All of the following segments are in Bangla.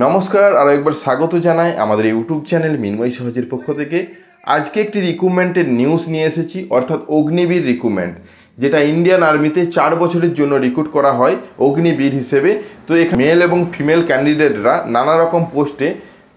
নমস্কার, আরও একবার স্বাগত জানাই আমাদের ইউটিউব চ্যানেল মিনময় সহজের পক্ষ থেকে। আজকে একটি রিক্রুটমেন্টের নিউজ নিয়ে এসেছি, অর্থাৎ অগ্নিবীর রিক্রুটমেন্ট, যেটা ইন্ডিয়ান আর্মিতে 4 বছরের জন্য রিক্রুট করা হয় অগ্নিবীর হিসেবে। তো এখানে মেল এবং ফিমেল ক্যান্ডিডেটরা নানা রকম পোস্টে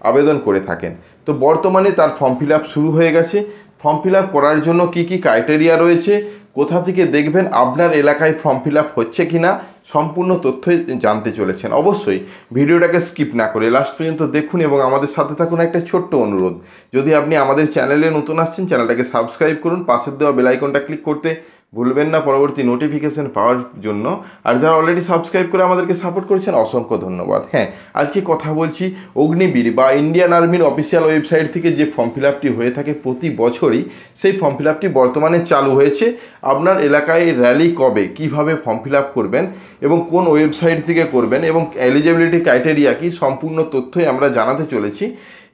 আবেদন করে থাকেন। তো বর্তমানে তার ফর্ম ফিল আপ শুরু হয়ে গেছে। ফর্ম ফিল আপ করার জন্য কী কী ক্রাইটেরিয়া রয়েছে, কোথা থেকে দেখবেন আপনার এলাকায় ফর্ম ফিল আপ হচ্ছে কি না, সম্পূর্ণ তথ্যই জানতে চলেছেন। অবশ্যই ভিডিওটাকে স্কিপ না করে লাস্ট পর্যন্ত দেখুন এবং আমাদের সাথে থাকুন। একটা ছোট্ট অনুরোধ, যদি আপনি আমাদের চ্যানেলে নতুন আসছেন, চ্যানেলটাকে সাবস্ক্রাইব করুন, পাশের দেওয়া বেল আইকনটা ক্লিক করতে ভুলবেন না পরবর্তী নোটিফিকেশন পাওয়ার জন্য। আর যারা অলরেডি সাবস্ক্রাইব করে আমাদেরকে সাপোর্ট করেছেন, অসংখ্য ধন্যবাদ। হ্যাঁ, আজকে কথা বলছি অগ্নিবীর বা ইন্ডিয়ান আর্মির অফিসিয়াল ওয়েবসাইট থেকে যে ফর্ম ফিল আপটি হয়ে থাকে প্রতি বছরই, সেই ফর্ম ফিল আপটি বর্তমানে চালু হয়েছে। আপনার এলাকায় র্যালি কবে, কিভাবে ফর্ম ফিল আপ করবেন এবং কোন ওয়েবসাইট থেকে করবেন এবং এলিজিবিলিটি ক্রাইটেরিয়া কি, সম্পূর্ণ তথ্যই আমরা জানাতে চলেছি।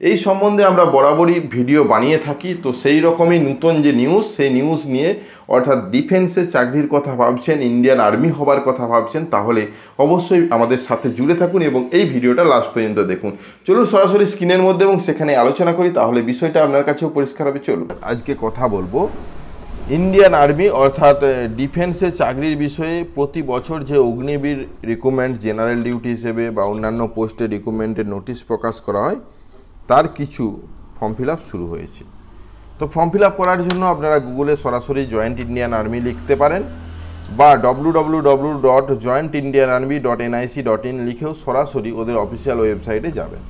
এই সম্বন্ধে আমরা বরাবরই ভিডিও বানিয়ে থাকি। তো সেই রকমই নতুন যে নিউজ, সেই নিউজ নিয়ে, অর্থাৎ ডিফেন্সে চাকরির কথা ভাবছেন, ইন্ডিয়ান আর্মি হবার কথা ভাবছেন, তাহলে অবশ্যই আমাদের সাথে জুড়ে থাকুন এবং এই ভিডিওটা লাস্ট পর্যন্ত দেখুন। চলুন সরাসরি স্ক্রিনের মধ্যে এবং সেখানে আলোচনা করি, তাহলে বিষয়টা আপনার কাছেও পরিষ্কার হবে। চলুন আজকে কথা বলবো ইন্ডিয়ান আর্মি অর্থাৎ ডিফেন্সে চাকরির বিষয়ে প্রতি বছর যে অগ্নিবীর রিক্রুটমেন্ট জেনারেল ডিউটি হিসেবে বা অন্যান্য পোস্টে রিক্রুটমেন্টের নোটিশ প্রকাশ করা হয়, তার কিছু ফর্ম ফিল আপ শুরু হয়েছে। তো ফর্ম ফিল আপ করার জন্য আপনারা গুগলে সরাসরি জয়েন্ট ইন্ডিয়ান আর্মি লিখতে পারেন বা www.jointindianarmy.nic.in লিখেও সরাসরি ওদের অফিসিয়াল ওয়েবসাইটে যাবেন।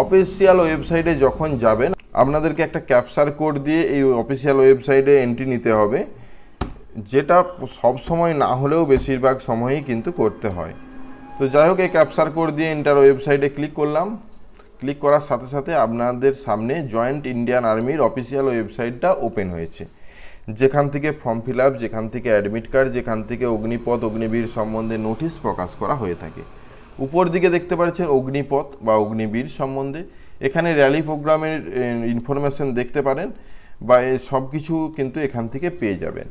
অফিসিয়াল ওয়েবসাইটে যখন যাবেন, আপনাদেরকে একটা ক্যাপচার কোড দিয়ে এই অফিসিয়াল ওয়েবসাইটে এন্ট্রি নিতে হবে, যেটা সব সময় না হলেও বেশিরভাগ সময়ই কিন্তু করতে হয়। তো যাই হোক, এই ক্যাপচার কোড দিয়ে এন্টার ওয়েবসাইটে ক্লিক করলাম। ক্লিক করার সাথে সাথে আপনাদের সামনে জয়েন্ট ইন্ডিয়ান আর্মির অফিসিয়াল ওয়েবসাইটটা ওপেন হয়েছে, যেখান থেকে ফর্ম ফিল আপ, যেখান থেকে অ্যাডমিট কার্ড, যেখান থেকে অগ্নিপথ অগ্নিবীর সম্বন্ধে নোটিশ প্রকাশ করা হয়ে থাকে। উপর দিকে দেখতে পাচ্ছেন অগ্নিপথ বা অগ্নিবীর সম্বন্ধে, এখানে র্যালি প্রোগ্রামের ইনফরমেশন দেখতে পারেন বা সব কিছু কিন্তু এখান থেকে পেয়ে যাবেন।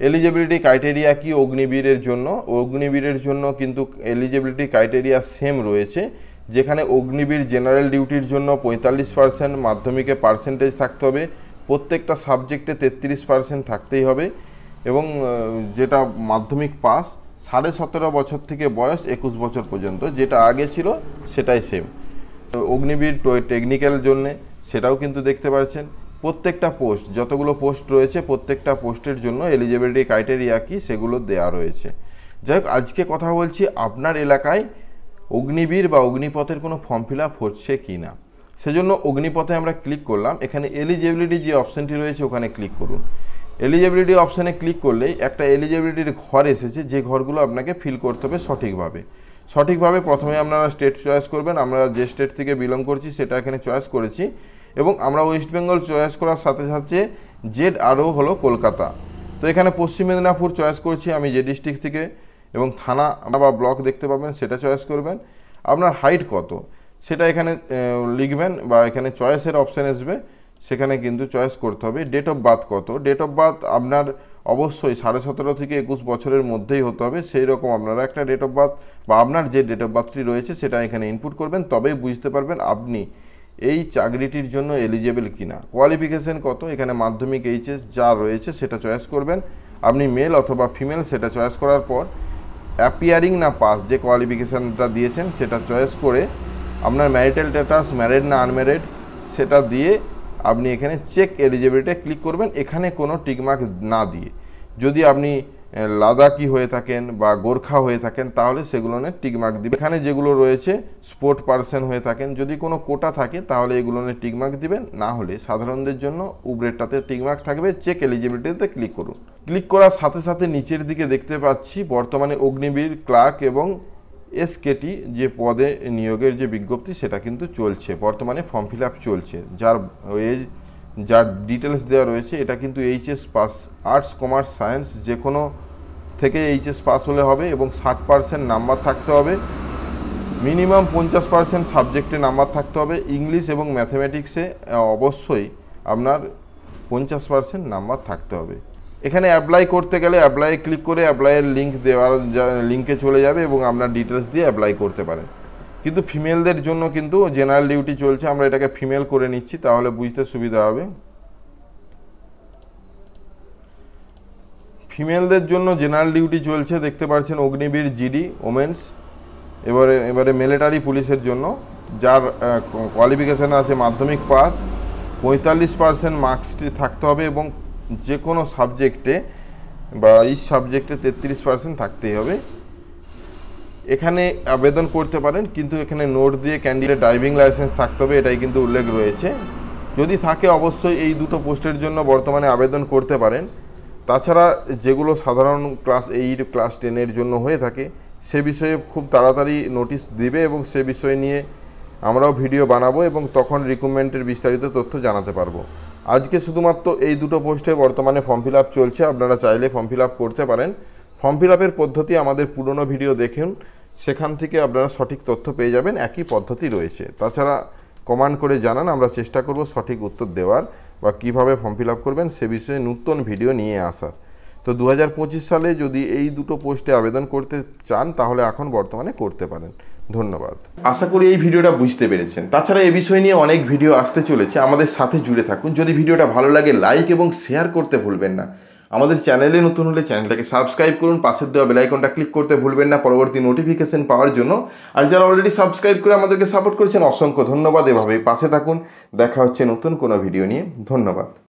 এলিজিবিলিটি ক্রাইটেরিয়া কি অগ্নিবীরের জন্য, অগ্নিবীরের জন্য কিন্তু এলিজিবিলিটি ক্রাইটেরিয়া সেম রয়েছে। যেখানে অগ্নিবীর জেনারেল ডিউটির জন্য 45% মাধ্যমিকে পার্সেন্টেজ থাকতে হবে, প্রত্যেকটা সাবজেক্টে 33% থাকতেই হবে এবং যেটা মাধ্যমিক পাস, 17.5 বছর থেকে বয়স 21 বছর পর্যন্ত, যেটা আগে ছিল সেটাই সেম। অগ্নিবীর টেকনিক্যাল জন্যে সেটাও কিন্তু দেখতে পাচ্ছেন। প্রত্যেকটা পোস্ট, যতগুলো পোস্ট রয়েছে প্রত্যেকটা পোস্টের জন্য এলিজিবিলিটি ক্রাইটেরিয়া কি সেগুলো দেওয়া রয়েছে। যাই হোক, আজকে কথা বলছি আপনার এলাকায় অগ্নিবীর বা অগ্নিপথের কোনো ফর্ম ফিল আপ হচ্ছে কি না। সেজন্য অগ্নিপথে আমরা ক্লিক করলাম। এখানে এলিজিবিলিটি যে অপশানটি রয়েছে ওখানে ক্লিক করুন। এলিজিবিলিটি অপশানে ক্লিক করলেই একটা এলিজিবিলিটির ঘর এসেছে, যে ঘরগুলো আপনাকে ফিল করতে হবে সঠিকভাবে। প্রথমে আপনারা স্টেট চয়েস করবেন। আমরা যে স্টেট থেকে বিলং করছি সেটা এখানে চয়েস করেছি এবং আমরা ওয়েস্ট বেঙ্গল চয়েস করার সাথে সাথে জেড আরও হলো কলকাতা। তো এখানে পশ্চিম মেদিনীপুর চয়েস করছি আমি যে ডিস্ট্রিক্ট থেকে, এবং থানা বা ব্লক দেখতে পাবেন সেটা চয়েস করবেন। আপনার হাইট কত সেটা এখানে লিখবেন বা এখানে চয়েসের অপশান আসবে, সেখানে কিন্তু চয়েস করতে হবে। ডেট অফ বার্থ কত, ডেট অফ বার্থ আপনার অবশ্যই 17.5 থেকে 21 বছরের মধ্যেই হতে হবে। সেই রকম আপনারা একটা ডেট অফ বার্থ বা আপনার যে ডেট অফ বার্থটি রয়েছে সেটা এখানে ইনপুট করবেন, তবেই বুঝতে পারবেন আপনি এই চাকরিটির জন্য এলিজিবল কিনা। কোয়ালিফিকেশান কত, এখানে মাধ্যমিক এইচএস যা রয়েছে সেটা চয়েস করবেন। আপনি মেল অথবা ফিমেল সেটা চয়েস করার পর অ্যাপিয়ারিং না পাস, যে কোয়ালিফিকেশানটা দিয়েছেন সেটা চয়েস করে আপনার ম্যারিটাল স্ট্যাটাস ম্যারিড না আনম্যারিড সেটা দিয়ে আপনি এখানে চেক এলিজিবিলিটি ক্লিক করবেন, এখানে কোনো টিকমার্ক না দিয়ে। যদি আপনি লাদাখি হয়ে থাকেন বা গোর্খা হয়ে থাকেন তাহলে সেগুলো নিয়ে টিকমার্ক দিবেন। এখানে যেগুলো রয়েছে স্পোর্ট পারসন হয়ে থাকেন, যদি কোনো কোটা থাকে তাহলে এগুলো নিয়ে টিকমার্ক দিবেন, না হলে সাধারণদের জন্য উপরেরটাতে টিকমার্ক থাকবে। চেক এলিজিবিলিটিতে ক্লিক করুন। ক্লিক করার সাথে সাথে নিচের দিকে দেখতে পাচ্ছি বর্তমানে অগ্নিবীর ক্লার্ক এবং এসকেটি যে পদে নিয়োগের যে বিজ্ঞপ্তি সেটা কিন্তু চলছে, বর্তমানে ফর্ম ফিল আপ চলছে। যার ডিটেলস দেওয়া রয়েছে, এটা কিন্তু HS pass, arts commerce science যে কোনো থেকে এইচএস পাস হলে হবে এবং 60% নাম্বার থাকতে হবে, মিনিমাম 50% সাবজেক্টে নাম্বার থাকতে হবে। ইংলিশ এবং ম্যাথমেটিক্সে অবশ্যই আপনার 50% নাম্বার থাকতে হবে। এখানে অ্যাপ্লাই করতে গেলে অ্যাপ্লাই ক্লিক করে অ্যাপ্লাইয়ের লিঙ্ক দেওয়ার লিঙ্কে চলে যাবে এবং আপনার ডিটেলস দিয়ে অ্যাপ্লাই করতে পারেন। কিন্তু ফিমেলদের জন্য কিন্তু জেনারেল ডিউটি চলছে। আমরা এটাকে ফিমেল করে নিচ্ছি, তাহলে বুঝতে সুবিধা হবে। ফিমেলদের জন্য জেনারেল ডিউটি চলছে, দেখতে পাচ্ছেন অগ্নিবীর জিডি ওমেন্স। এবারে মিলিটারি পুলিশের জন্য যার কোয়ালিফিকেশান আছে মাধ্যমিক পাস, 45% মার্কসটি থাকতে হবে এবং যে কোনো সাবজেক্টে বা এই সাবজেক্টে 33% থাকতেই হবে। এখানে আবেদন করতে পারেন, কিন্তু এখানে নোট দিয়ে ক্যান্ডিডেট ড্রাইভিং লাইসেন্স থাকতে হবে, এটাই কিন্তু উল্লেখ রয়েছে। যদি থাকে অবশ্যই এই দুটো পোস্টের জন্য বর্তমানে আবেদন করতে পারেন। তাছাড়া যেগুলো সাধারণ ক্লাস 8 ক্লাস 10-এর জন্য হয়ে থাকে সে বিষয়ে খুব তাড়াতাড়ি নোটিশ দিবে এবং সে বিষয় নিয়ে আমরাও ভিডিও বানাবো এবং তখন রিক্রুটমেন্টের বিস্তারিত তথ্য জানাতে পারবো। আজকে শুধুমাত্র এই দুটো পোস্টে বর্তমানে ফর্ম ফিল আপ চলছে, আপনারা চাইলে ফর্ম ফিল আপ করতে পারেন। ফর্ম ফিল আপের পদ্ধতি আমাদের পুরনো ভিডিও দেখুন, সেখান থেকে আপনারা সঠিক তথ্য পেয়ে যাবেন, একই পদ্ধতি রয়েছে। তাছাড়া কমেন্ট করে জানান, আমরা চেষ্টা করব সঠিক উত্তর দেওয়ার বা কীভাবে ফর্ম ফিল আপ করবেন সে বিষয়ে নতুন ভিডিও নিয়ে আসার। তো 2025 সালে যদি এই দুটো পোস্টে আবেদন করতে চান তাহলে এখন বর্তমানে করতে পারেন। ধন্যবাদ। আশা করি এই ভিডিওটা বুঝতে পেরেছেন। তাছাড়া এই বিষয় নিয়ে অনেক ভিডিও আসতে চলেছে, আমাদের সাথে জুড়ে থাকুন। যদি ভিডিওটা ভালো লাগে লাইক এবং শেয়ার করতে ভুলবেন না। আমাদের চ্যানেলে নতুন হলে চ্যানেলটাকে সাবস্ক্রাইব করুন, পাশের দেওয়া বেল আইকনটা ক্লিক করতে ভুলবেন না পরবর্তী নোটিফিকেশন পাওয়ার জন্য। আর যারা অলরেডি সাবস্ক্রাইব করে আমাদেরকে সাপোর্ট করেছেন অসংখ্য ধন্যবাদ। এভাবেই পাশে থাকুন। দেখা হচ্ছে নতুন কোনো ভিডিও নিয়ে। ধন্যবাদ।